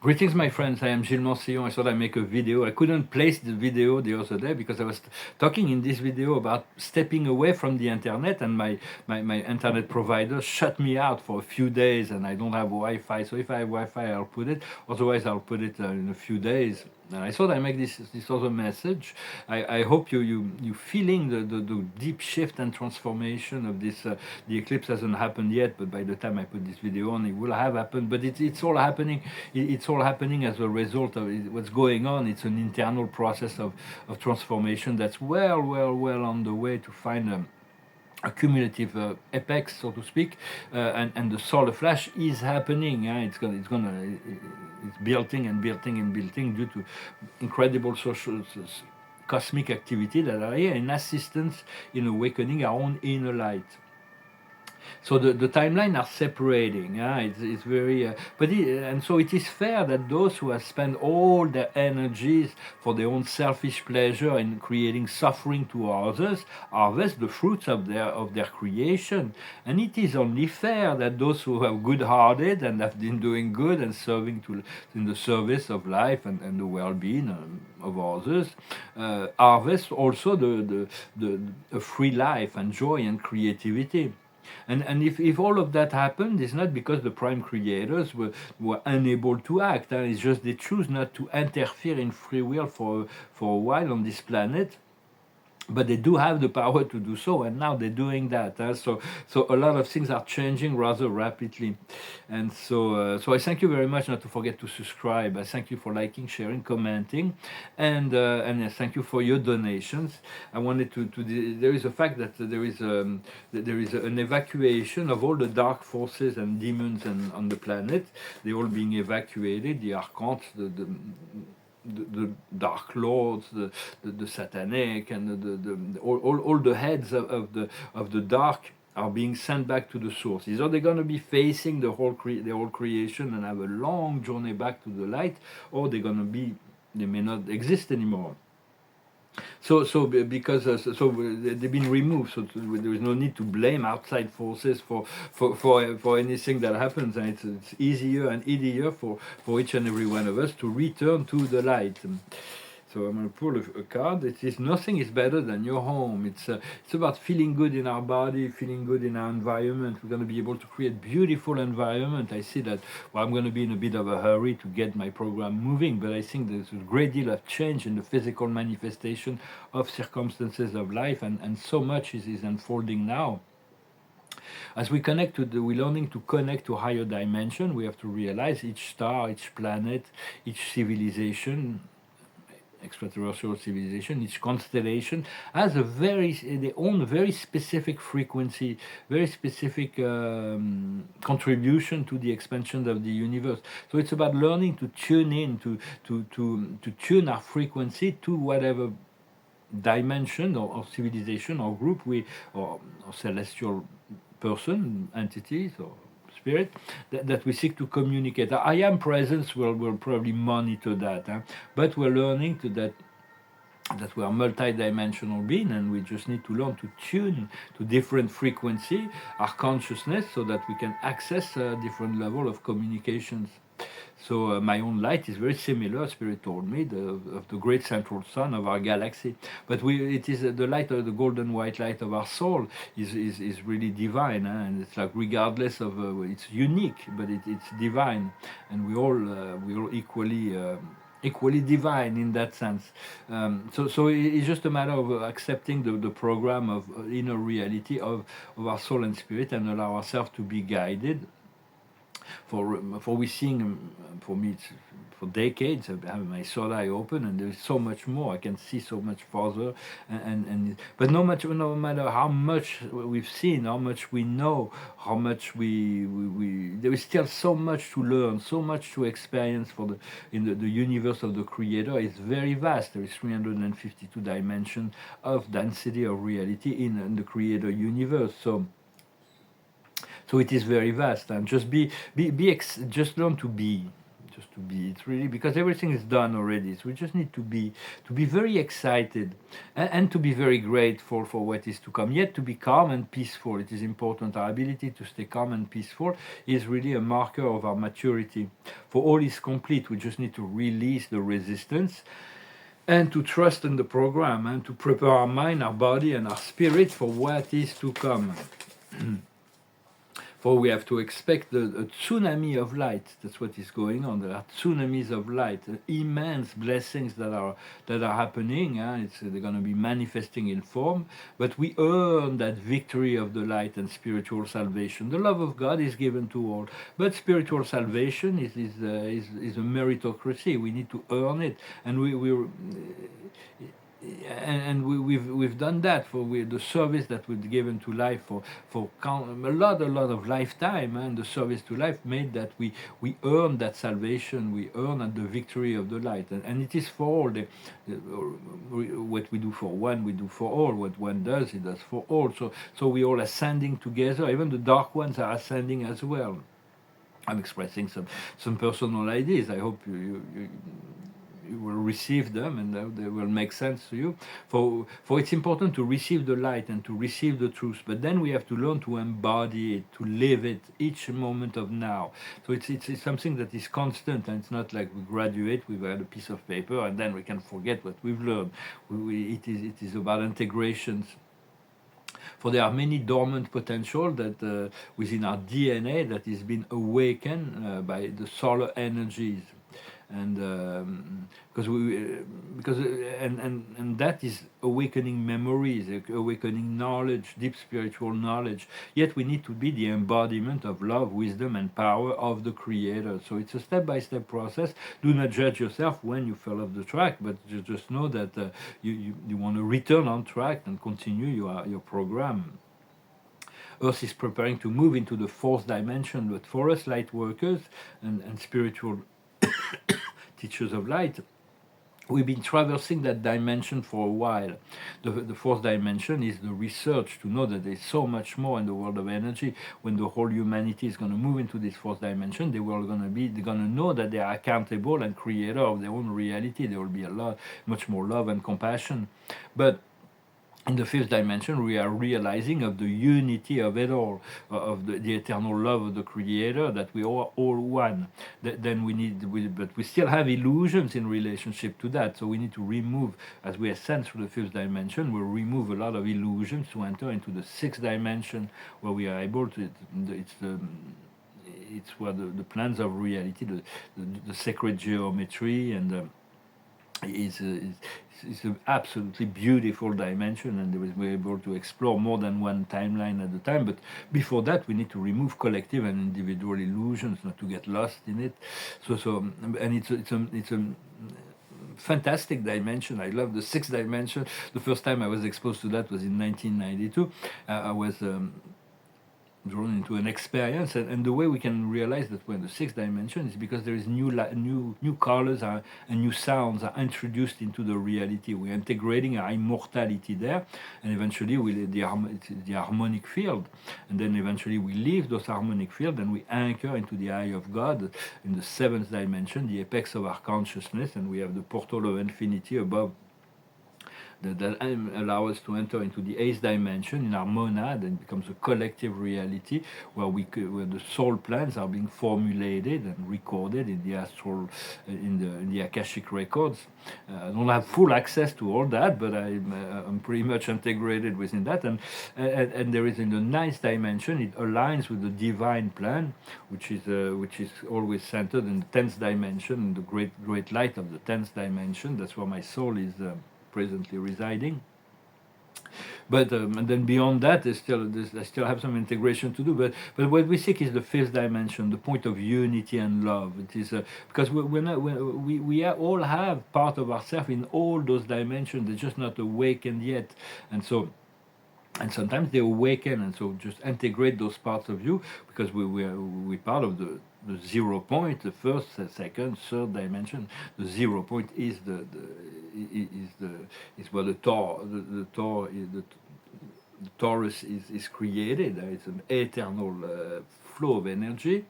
Greetings, my friends. I am Gilles Mansillon. I thought I'd make a video. I couldn't place the video the other day because I was talking in this video about stepping away from the internet, and my internet provider shut me out for a few days, and I don't have Wi-Fi. So if I have Wi-Fi, I'll put it. Otherwise, I'll put it in a few days. And I thought I make this other message. I hope you feeling the deep shift and transformation of this. The eclipse hasn't happened yet, but by the time I put this video on, it will have happened. But it's all happening. It's all happening as a result of what's going on. It's an internal process of transformation that's well on the way to find a cumulative apex, so to speak, and the solar flash is happening. It's building due to incredible social cosmic activity that are here in assistance in awakening our own inner light. So the timeline are separating. It's very, and so it is fair that those who have spent all their energies for their own selfish pleasure in creating suffering to others harvest the fruits of their creation. And it is only fair that those who are good-hearted and have been doing good and serving in the service of life and the well-being of others harvest also a free life and joy and creativity. And if all of that happened, it's not because the prime creators were unable to act. It's just they choose not to interfere in free will for a while on this planet. But they do have the power to do so, and now they're doing that. So a lot of things are changing rather rapidly, and so I thank you very much. Not to forget to subscribe. I thank you for liking, sharing, commenting, and I thank you for your donations. I wanted there is a fact that there is an evacuation of all the dark forces and demons on the planet. They're all being evacuated. The archons, the dark lords, the satanic, and all the heads of the dark are being sent back to the source. Either they're going to be facing the whole creation and have a long journey back to the light, or they may not exist anymore. Because they've been removed, so there is no need to blame outside forces for anything that happens, and it's easier and easier for each and every one of us to return to the light. So I'm going to pull a card. It is nothing is better than your home. It's about feeling good in our body, feeling good in our environment. We're going to be able to create beautiful environment. I see that. Well, I'm going to be in a bit of a hurry to get my program moving, but I think there's a great deal of change in the physical manifestation of circumstances of life, and so much is unfolding now. As we we're learning to connect to higher dimension. We have to realize each star, each planet, each civilization, extraterrestrial civilization, each constellation has their own very specific frequency, very specific contribution to the expansion of the universe. So it's about learning to tune in, to tune our frequency to whatever dimension or civilization or group or celestial person, entities, or spirit that we seek to communicate. I am presence will probably monitor that, but we're learning that we are multi-dimensional being, and we just need to learn to tune to different frequency our consciousness so that we can access a different level of communications. So my own light is very similar, Spirit told me, of the great central sun of our galaxy. But it is the light, of the golden white light of our soul is really divine, and it's like regardless of it's unique, but it's divine, and we all equally divine in that sense. So it's just a matter of accepting the program of inner reality of our soul and spirit, and allow ourselves to be guided. For we seeing, for me, for decades, I have my third eye open, and there's so much more. I can see so much farther, but no matter how much we've seen, how much we know, how much we there is still so much to learn, so much to experience in the universe of the Creator. It's very vast. There is 352 dimensions of density of reality in the Creator universe. So it is very vast, and just learn to be. just to be. It's really because everything is done already. So we just need to be very excited and to be very grateful for what is to come. Yet to be calm and peaceful. It is important. Our ability to stay calm and peaceful is really a marker of our maturity. For all is complete, we just need to release the resistance and to trust in the program and to prepare our mind, our body, and our spirit for what is to come. For we have to expect a tsunami of light. That's what is going on. There are tsunamis of light, immense blessings that are happening. They're going to be manifesting in form. But we earn that victory of the light and spiritual salvation. The love of God is given to all, but spiritual salvation is a meritocracy. We need to earn it, and we've done that for the service that we've given to life for a lot of lifetime, and the service to life made that we earn that salvation, we earn the victory of the light, and it is for all. What we do for one, we do for all. What one does, he does for all. So we all ascending together. Even the dark ones are ascending as well. I'm expressing some personal ideas. I hope you will receive them, and they will make sense to you. For it's important to receive the light and to receive the truth, but then we have to learn to embody it, to live it each moment of now. So it's something that is constant, and it's not like we graduate, we've had a piece of paper, and then we can forget what we've learned. It is about integrations. For there are many dormant potential that within our DNA that is being awakened by the solar energies, and and that is awakening memories, awakening knowledge, deep spiritual knowledge. Yet we need to be the embodiment of love, wisdom, and power of the Creator. So it's a step-by-step process. Do not judge yourself when you fell off the track, but just know that you want to return on track and continue your program. Earth is preparing to move into the fourth dimension, but for us light workers and spiritual teachers of light, we've been traversing that dimension for a while. The fourth dimension is the research to know that there's so much more in the world of energy. When the whole humanity is going to move into this fourth dimension, they're going to know that they are accountable and creator of their own reality. There will be much more love and compassion. But in the fifth dimension, we are realizing of the unity of it all, of the eternal love of the Creator, that we are all one. Then but we still have illusions in relationship to that. So we need to remove, as we ascend through the fifth dimension, we'll remove a lot of illusions to enter into the sixth dimension, where we are able to. It's where the plans of reality, the sacred geometry, and it's an absolutely beautiful dimension, and we're able to explore more than one timeline at a time. But before that, we need to remove collective and individual illusions, not to get lost in it. And it's a fantastic dimension. I love the sixth dimension. The first time I was exposed to that was in 1992. I was drawn into an experience, and the way we can realize that we're in the sixth dimension is because there is new colors and new sounds are introduced into the reality. We're integrating our immortality there, and eventually it's the harmonic field, and then eventually we leave those harmonic field and we anchor into the eye of God in the seventh dimension, the apex of our consciousness, and we have the portal of infinity above that allow us to enter into the eighth dimension in our monad, and becomes a collective reality where where the soul plans are being formulated and recorded in the astral, in the Akashic records. I don't have full access to all that, but I'm pretty much integrated within that, and there is in the ninth dimension, it aligns with the divine plan, which is always centered in the tenth dimension, the great light of the tenth dimension. That's where my soul is presently residing. But and then beyond that, I still have some integration to do. But what we seek is the fifth dimension, the point of unity and love. It is because we all have part of ourselves in all those dimensions. They're just not awakened yet, and sometimes they awaken, and so just integrate those parts of you, because we're part of the 0 point, the first, second, third dimension. The 0 point is where the Taurus is created. It's an eternal flow of energy.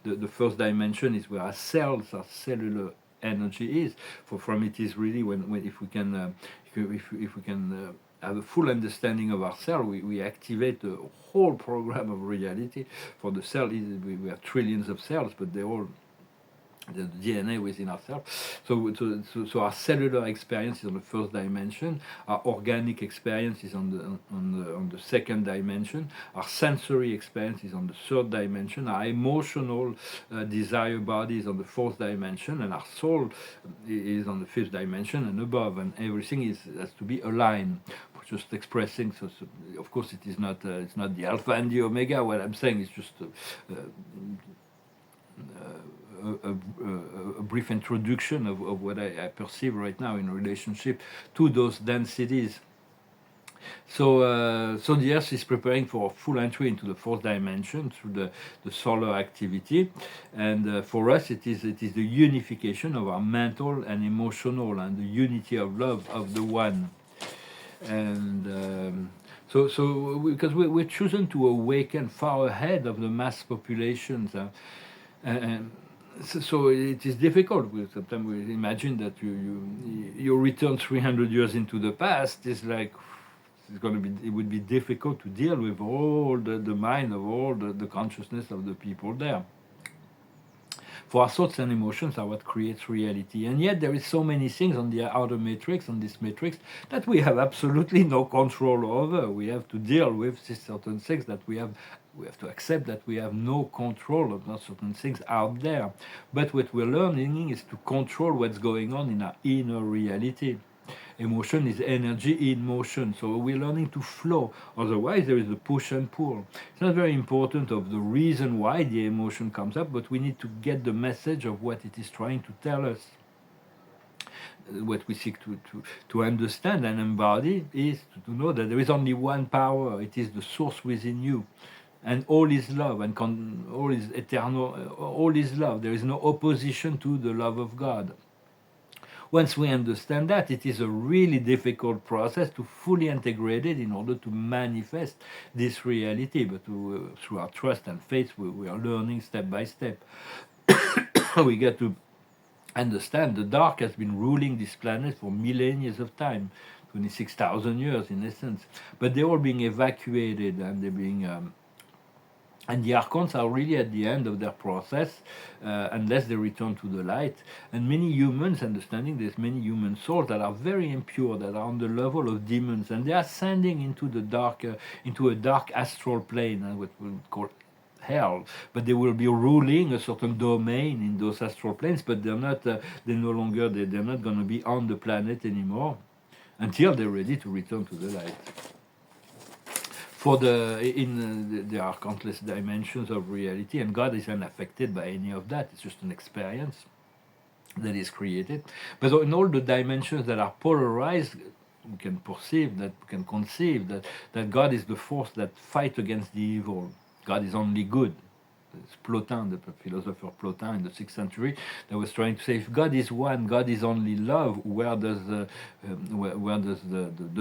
The first dimension is where our cells, our cellular energy is. From it is really when if we can if we can have a full understanding of our cell, we activate the whole program of reality. For the cell, we have trillions of cells, but they all the DNA within ourselves. So our cellular experience is on the first dimension. Our organic experience is on the second dimension. Our sensory experience is on the third dimension. Our emotional desire body is on the fourth dimension, and our soul is on the fifth dimension and above. And everything has to be aligned. Just expressing. So of course, it is not. It's not the alpha and the omega. What I'm saying is just. A brief introduction of what I perceive right now in relationship to those densities. So the Earth is preparing for a full entry into the fourth dimension through the solar activity, and for us it is the unification of our mental and emotional and the unity of love of the one. And because we're chosen to awaken far ahead of the mass populations, and so it is difficult. Sometimes we imagine that you return 300 years into the past. It's like it would be difficult to deal with all the mind of all the consciousness of the people there. For our thoughts and emotions are what creates reality, and yet there is so many things on the outer matrix, on this matrix, that we have absolutely no control over. We have to deal with these certain things that we have to accept that we have no control of certain things out there. But what we're learning is to control what's going on in our inner reality. Emotion is energy in motion, so we're learning to flow. Otherwise, there is a push and pull. It's not very important of the reason why the emotion comes up, but we need to get the message of what it is trying to tell us. What we seek to understand and embody is to know that there is only one power. It is the source within you. And all is love, and all is eternal, all is love. There is no opposition to the love of God. Once we understand that, it is a really difficult process to fully integrate it in order to manifest this reality. But through our trust and faith, we are learning step by step. We get to understand the dark has been ruling this planet for millennia of time, 26,000 years in essence. But they're all being evacuated, and they're being... and the archons are really at the end of their process, unless they return to the light. And many humans, understanding there's many human souls that are very impure, that are on the level of demons, and they are ascending into the dark, into a dark astral plane, what we would call hell. But they will be ruling a certain domain in those astral planes. But they're not. They're no longer. They're not going to be on the planet anymore until they're ready to return to the light. There are countless dimensions of reality, and God is unaffected by any of that. It's just an experience that is created. But in all the dimensions that are polarized, we can perceive that, we can conceive that God is the force that fights against the evil. God is only good. It's Plotin, the philosopher Plotin in the 6th century, that was trying to say, if God is one, God is only love, where does the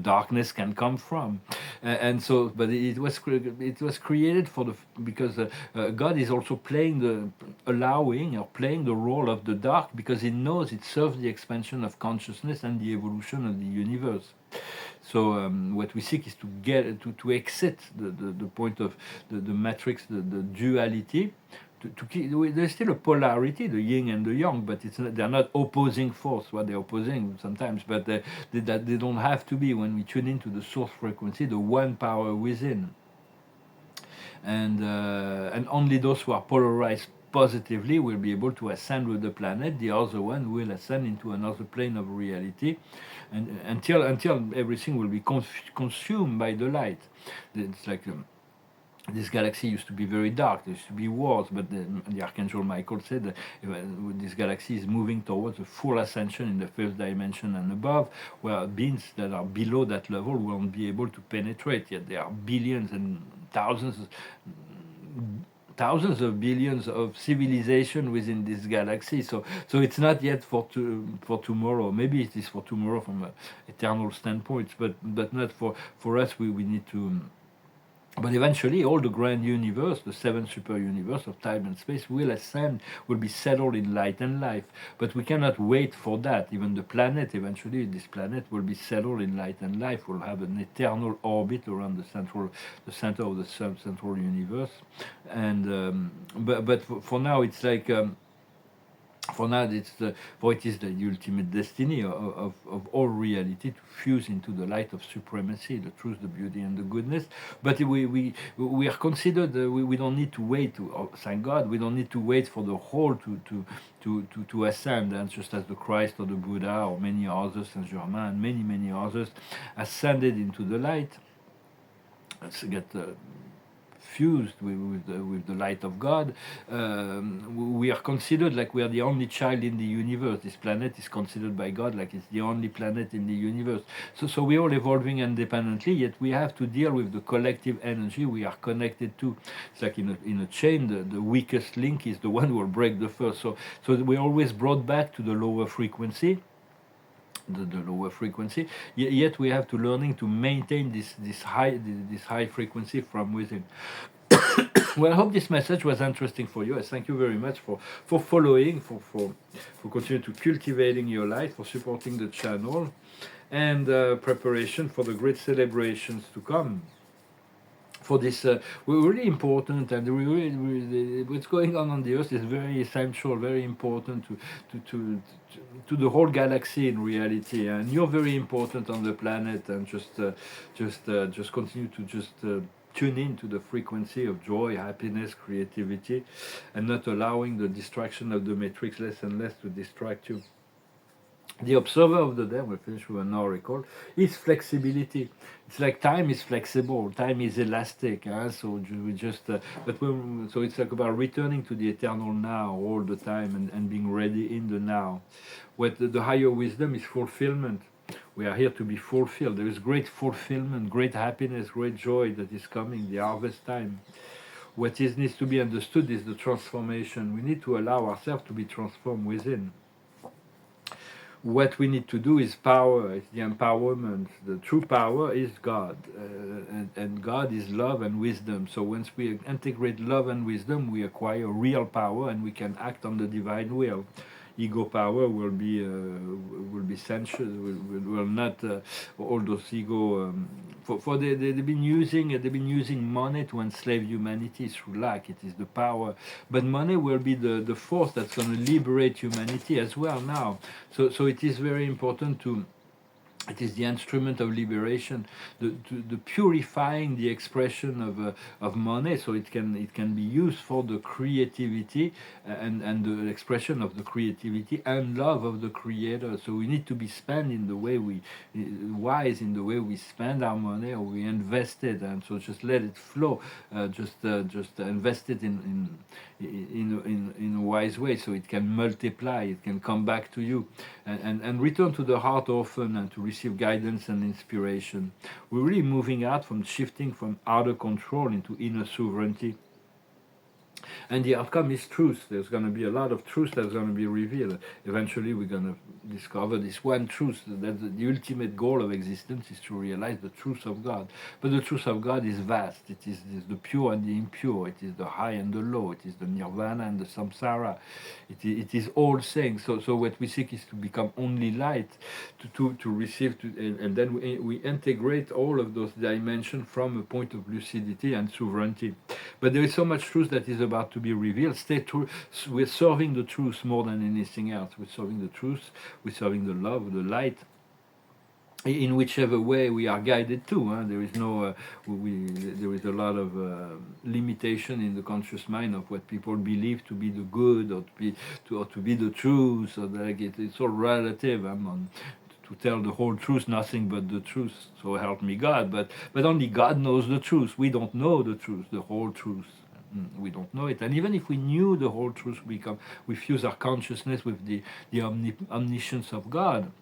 darkness can come from? And so, but it was created because God is also playing the role of the dark, because He knows it serves the expansion of consciousness and the evolution of the universe. So what we seek is to get to exit the point of the matrix, the duality. To keep, there's still a polarity, the yin and the yang, but they're not opposing force. What they're opposing sometimes, but they don't have to be. When we tune into the source frequency, the one power within, and only those who are polarized positively will be able to ascend with the planet. The other one will ascend into another plane of reality, and until everything will be consumed by the light. It's like this galaxy used to be very dark. There used to be wars, but the Archangel Michael said that this galaxy is moving towards a full ascension in the fifth dimension and above, where beings that are below that level won't be able to penetrate. Yet there are billions and thousands of billions of civilization within this galaxy. So it's not yet for tomorrow. Maybe it is for tomorrow from an eternal standpoint, but not for us. We need to But eventually, all the grand universe, the seven super universe of time and space, will ascend, will be settled in light and life. But we cannot wait for that. Even the planet, eventually, this planet will be settled in light and life. Will have an eternal orbit around the center of the central universe. And but for now, it's like. For now, for it is the ultimate destiny of all reality to fuse into the light of supremacy, the truth, the beauty, and the goodness. But we are considered. We don't need to wait. Thank God, we don't need to wait for the whole to ascend. And just as the Christ or the Buddha or many others, Saint Germain and many others, ascended into the light. Let's get. Fused with the light of God, we are considered like we are the only child in the universe. This planet is considered by God like it's the only planet in the universe. So we're all evolving independently, yet we have to deal with the collective energy we are connected to. It's like in a chain, the weakest link is the one who will break the first. So we're always brought back to the lower frequency. The lower frequency, yet we have to learning to maintain this high frequency from within. Well, I hope this message was interesting for you. I thank you very much for following, for continuing to cultivating your life, for supporting the channel, and preparation for the great celebrations to come. For this, really important, and what's going on the Earth is very essential, very important to the whole galaxy in reality. And you're very important on the planet, and just continue to tune in to the frequency of joy, happiness, creativity, and not allowing the distraction of the matrix less and less to distract you. The observer of the day, we'll finish with an oracle, is flexibility. It's like time is flexible, time is elastic. So we just, so it's like about returning to the eternal now all the time and being ready in the now. What the higher wisdom is fulfillment. We are here to be fulfilled. There is great fulfillment, great happiness, great joy that is coming, the harvest time. What needs to be understood is the transformation. We need to allow ourselves to be transformed within. What we need to do is power, it's the empowerment. The true power is God, and God is love and wisdom. So once we integrate love and wisdom, we acquire real power, and we can act on the divine will. Ego power will be censured, will not all those ego. They've been using money to enslave humanity through lack. It is the power, but money will be the force that's going to liberate humanity as well now. So it is very important to. It is the instrument of liberation, the purifying the expression of money, so it can be used for the creativity and the expression of the creativity and love of the Creator. So we need to be spent in the way wise in the way we spend our money or we invest it, and so just let it flow. Just invest it in a wise way, so it can multiply, it can come back to you, and return to the heart often and to receive guidance and inspiration. We're really moving out from shifting from outer control into inner sovereignty. And the outcome is truth. There's going to be a lot of truth that's going to be revealed. Eventually, we're going to discover this one truth. That the ultimate goal of existence is to realize the truth of God. But the truth of God is vast. It is the pure and the impure. It is the high and the low. It is the nirvana and the samsara. It is all things. So what we seek is to become only light, to receive, and then we integrate all of those dimensions from a point of lucidity and sovereignty. But there is so much truth that is about to be revealed. Stay true. We're serving the truth more than anything else. We're serving the truth. We're serving the love, the light. In whichever way we are guided to, there is no, there is a lot of limitation in the conscious mind of what people believe to be the good or to be the truth. So like it's all relative. To tell the whole truth, nothing but the truth. So help me God. But only God knows the truth. We don't know the truth, the whole truth. We don't know it. And even if we knew the whole truth, we fuse our consciousness with the omniscience of God.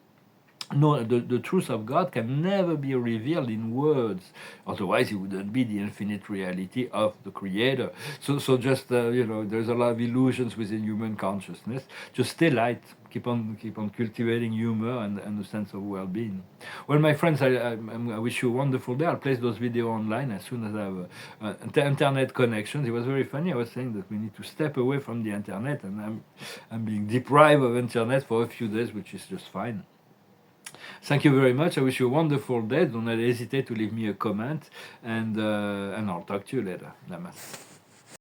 no, the truth of God can never be revealed in words. Otherwise, it wouldn't be the infinite reality of the Creator. So just there's a lot of illusions within human consciousness. Just stay light. Keep on cultivating humor and a sense of well-being. Well, my friends, I wish you a wonderful day. I'll place those videos online as soon as I have internet connections. It was very funny. I was saying that we need to step away from the internet, and I'm being deprived of internet for a few days, which is just fine. Thank you very much. I wish you a wonderful day. Do not hesitate to leave me a comment, and I'll talk to you later. Namaste.